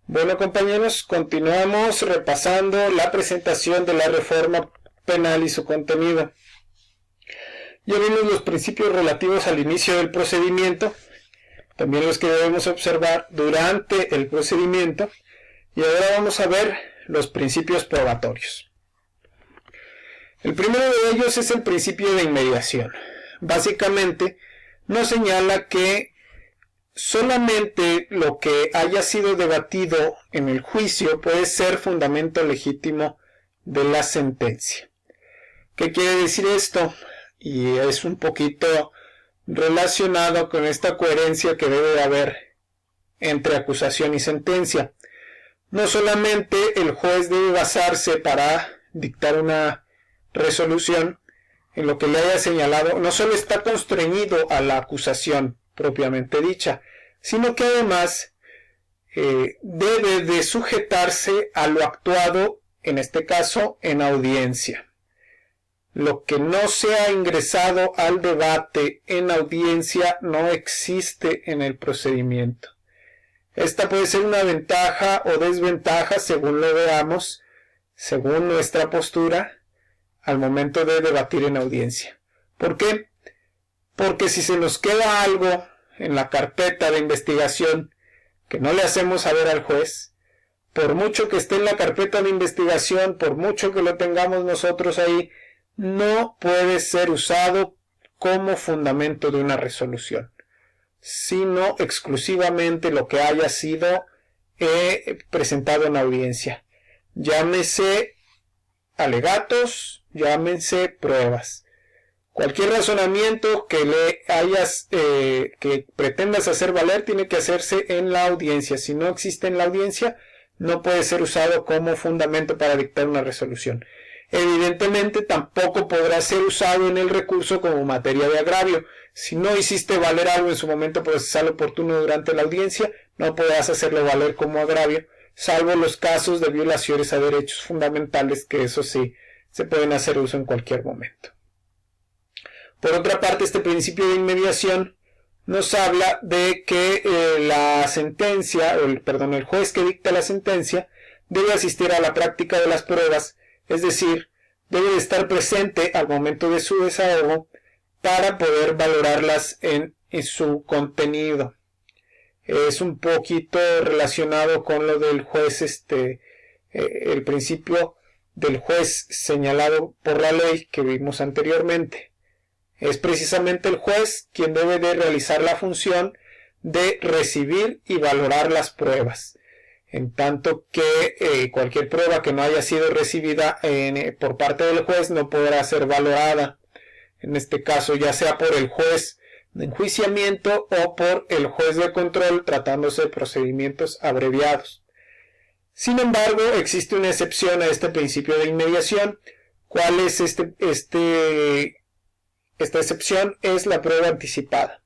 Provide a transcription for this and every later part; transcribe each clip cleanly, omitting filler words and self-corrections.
Bueno, compañeros, continuamos repasando la presentación de la reforma penal y su contenido. Ya vimos los principios relativos al inicio del procedimiento, también los que debemos observar durante el procedimiento, y ahora vamos a ver los principios probatorios. El primero de ellos es el principio de inmediación. Básicamente, nos señala que solamente lo que haya sido debatido en el juicio puede ser fundamento legítimo de la sentencia. ¿Qué quiere decir esto? Y es un poquito relacionado con esta coherencia que debe de haber entre acusación y sentencia. No solamente el juez debe basarse para dictar una resolución en lo que le haya señalado, no solo está constreñido a la acusación propiamente dicha, sino que además debe de sujetarse a lo actuado, en este caso, en audiencia. Lo que no sea ingresado al debate en audiencia no existe en el procedimiento. Esta puede ser una ventaja o desventaja según lo veamos, según nuestra postura, al momento de debatir en audiencia. ¿Por qué? Porque si se nos queda algo en la carpeta de investigación que no le hacemos saber al juez, por mucho que esté en la carpeta de investigación, por mucho que lo tengamos nosotros ahí, no puede ser usado como fundamento de una resolución, sino exclusivamente lo que haya sido presentado en audiencia. Llámese alegatos, llámense pruebas. Cualquier razonamiento que que pretendas hacer valer tiene que hacerse en la audiencia. Si no existe en la audiencia, no puede ser usado como fundamento para dictar una resolución. Evidentemente, tampoco podrá ser usado en el recurso como materia de agravio. Si no hiciste valer algo en su momento procesal oportuno durante la audiencia, no podrás hacerlo valer como agravio, salvo los casos de violaciones a derechos fundamentales, que eso sí, se pueden hacer uso en cualquier momento. Por otra parte, este principio de inmediación nos habla de que el juez que dicta la sentencia debe asistir a la práctica de las pruebas, es decir, debe de estar presente al momento de su desahogo para poder valorarlas en su contenido. Es un poquito relacionado con lo del juez, el principio del juez señalado por la ley que vimos anteriormente. Es precisamente el juez quien debe de realizar la función de recibir y valorar las pruebas, en tanto que cualquier prueba que no haya sido recibida por parte del juez no podrá ser valorada, en este caso ya sea por el juez de enjuiciamiento o por el juez de control, tratándose de procedimientos abreviados. Sin embargo, existe una excepción a este principio de inmediación. ¿Cuál es esta excepción? Es la prueba anticipada.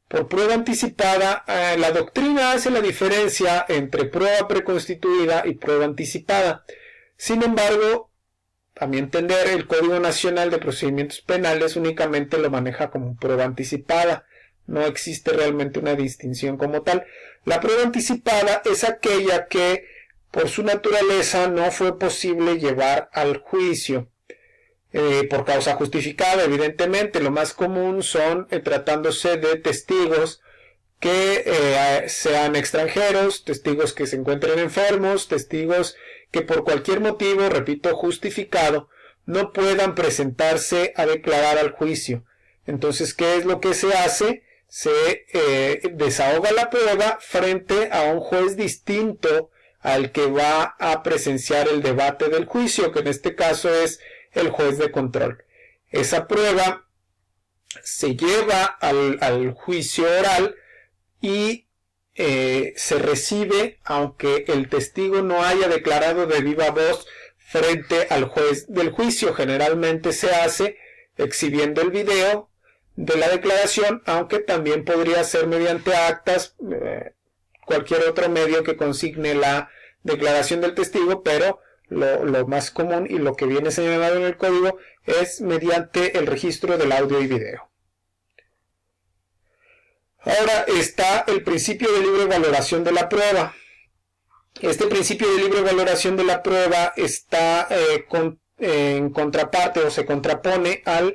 Por prueba anticipada, la doctrina hace la diferencia entre prueba preconstituida y prueba anticipada. Sin embargo, a mi entender, el Código Nacional de Procedimientos Penales únicamente lo maneja como prueba anticipada. No existe realmente una distinción como tal. La prueba anticipada es aquella que, por su naturaleza, no fue posible llevar al juicio. Por causa justificada, evidentemente. Lo más común son, tratándose de testigos que sean extranjeros, testigos que se encuentren enfermos, testigos que por cualquier motivo, repito, justificado, no puedan presentarse a declarar al juicio. Entonces, ¿qué es lo que se hace? Se desahoga la prueba frente a un juez distinto al que va a presenciar el debate del juicio, que en este caso es el juez de control. Esa prueba se lleva al juicio oral y se recibe aunque el testigo no haya declarado de viva voz frente al juez del juicio. Generalmente se hace exhibiendo el video de la declaración, aunque también podría ser mediante actas, cualquier otro medio que consigne la declaración del testigo, pero lo más común y lo que viene señalado en el código es mediante el registro del audio y video. Ahora está el principio de libre valoración de la prueba. Este principio de libre valoración de la prueba está en contraparte o se contrapone al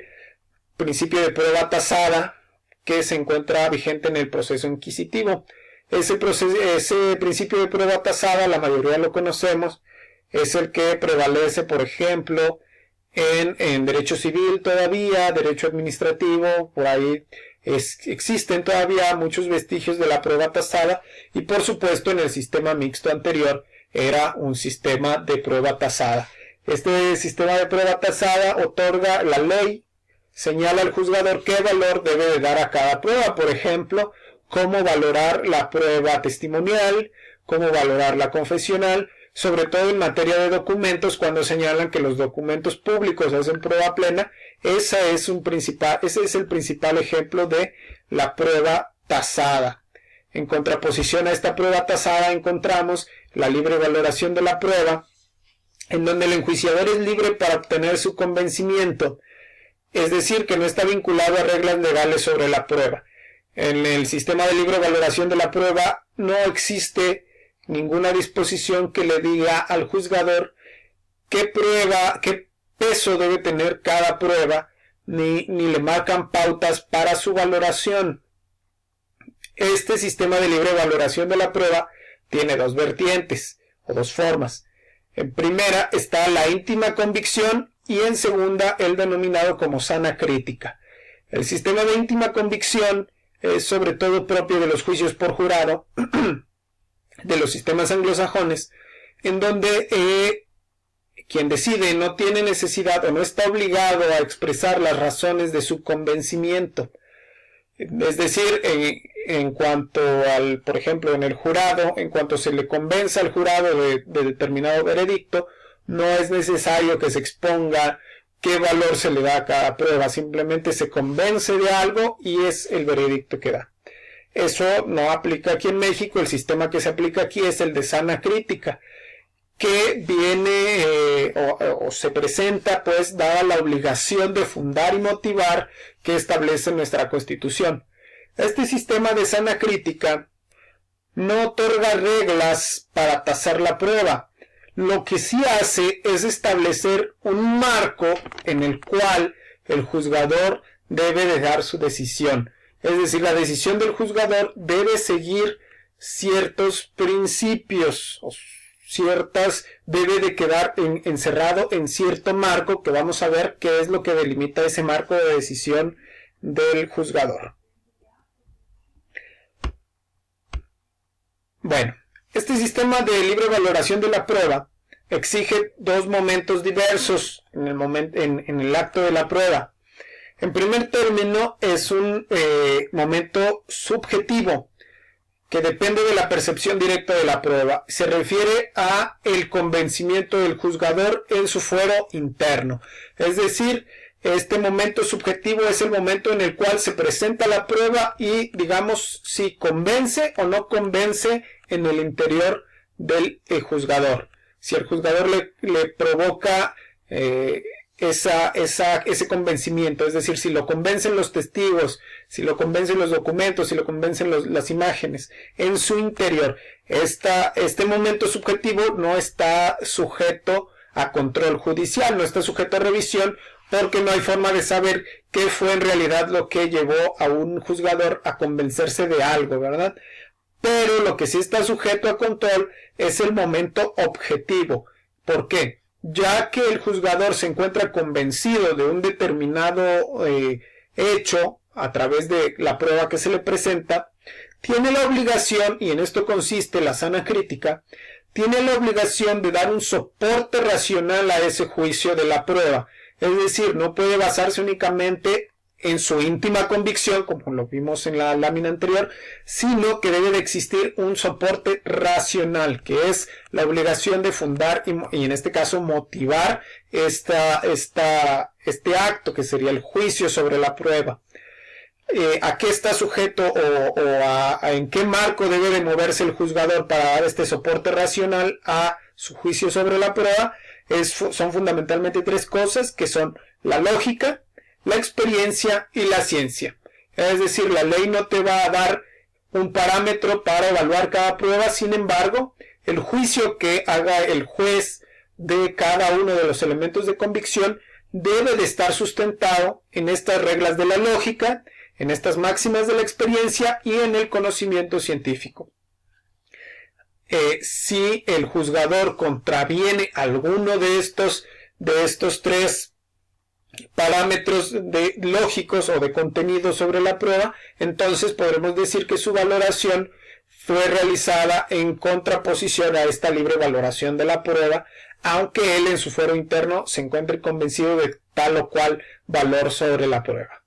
principio de prueba tasada que se encuentra vigente en el proceso inquisitivo. Ese principio de prueba tasada, la mayoría lo conocemos, es el que prevalece, por ejemplo, en derecho civil todavía, derecho administrativo, por ahí existen todavía muchos vestigios de la prueba tasada, y por supuesto en el sistema mixto anterior era un sistema de prueba tasada. Este sistema de prueba tasada otorga la ley, señala al juzgador qué valor debe de dar a cada prueba, por ejemplo, cómo valorar la prueba testimonial, cómo valorar la confesional, sobre todo en materia de documentos, cuando señalan que los documentos públicos hacen prueba plena. Ese es el principal ejemplo de la prueba tasada. En contraposición a esta prueba tasada encontramos la libre valoración de la prueba, en donde el enjuiciador es libre para obtener su convencimiento, es decir, que no está vinculado a reglas legales sobre la prueba. En el sistema de libre valoración de la prueba no existe ninguna disposición que le diga al juzgador qué peso debe tener cada prueba, ni le marcan pautas para su valoración. Este sistema de libre valoración de la prueba tiene dos vertientes o dos formas. En primera está la íntima convicción y en segunda el denominado como sana crítica. El sistema de íntima convicción es sobre todo propio de los juicios por jurado de los sistemas anglosajones, en donde quien decide no tiene necesidad o no está obligado a expresar las razones de su convencimiento. Es decir, en cuanto al, por ejemplo, en el jurado, en cuanto se le convenza al jurado de determinado veredicto, no es necesario que se exponga qué valor se le da a cada prueba, simplemente se convence de algo y es el veredicto que da. Eso no aplica aquí en México. El sistema que se aplica aquí es el de sana crítica, que viene o se presenta pues dada la obligación de fundar y motivar que establece nuestra Constitución. Este sistema de sana crítica no otorga reglas para tasar la prueba. Lo que sí hace es establecer un marco en el cual el juzgador debe de dar su decisión. Es decir, la decisión del juzgador debe seguir ciertos principios, debe de quedar encerrado en cierto marco, que vamos a ver qué es lo que delimita ese marco de decisión del juzgador. Bueno, este sistema de libre valoración de la prueba exige dos momentos diversos en el acto de la prueba. En primer término, es un momento subjetivo que depende de la percepción directa de la prueba. Se refiere a el convencimiento del juzgador en su fuero interno. Es decir, este momento subjetivo es el momento en el cual se presenta la prueba y, digamos, si convence o no convence en el interior del juzgador. Si el juzgador le provoca ese convencimiento, es decir, si lo convencen los testigos, si lo convencen los documentos, si lo convencen las imágenes en su interior. Este momento subjetivo no está sujeto a control judicial, no está sujeto a revisión, porque no hay forma de saber qué fue en realidad lo que llevó a un juzgador a convencerse de algo, ¿verdad? Pero lo que sí está sujeto a control es el momento objetivo. ¿Por qué? Ya que el juzgador se encuentra convencido de un determinado hecho a través de la prueba que se le presenta, tiene la obligación, y en esto consiste la sana crítica, tiene la obligación de dar un soporte racional a ese juicio de la prueba. Es decir, no puede basarse únicamente en su íntima convicción, como lo vimos en la lámina anterior, sino que debe de existir un soporte racional, que es la obligación de fundar y en este caso motivar este acto, que sería el juicio sobre la prueba. ¿A qué está sujeto o en qué marco debe de moverse el juzgador para dar este soporte racional a su juicio sobre la prueba? Son fundamentalmente tres cosas, que son la lógica, la experiencia y la ciencia. Es decir, la ley no te va a dar un parámetro para evaluar cada prueba, sin embargo, el juicio que haga el juez de cada uno de los elementos de convicción debe de estar sustentado en estas reglas de la lógica, en estas máximas de la experiencia y en el conocimiento científico. Si el juzgador contraviene alguno de estos tres parámetros lógicos o de contenido sobre la prueba, entonces podremos decir que su valoración fue realizada en contraposición a esta libre valoración de la prueba, aunque él en su fuero interno se encuentre convencido de tal o cual valor sobre la prueba.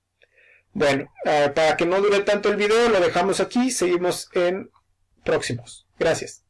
Bueno, para que no dure tanto el video, lo dejamos aquí, seguimos en próximos. Gracias.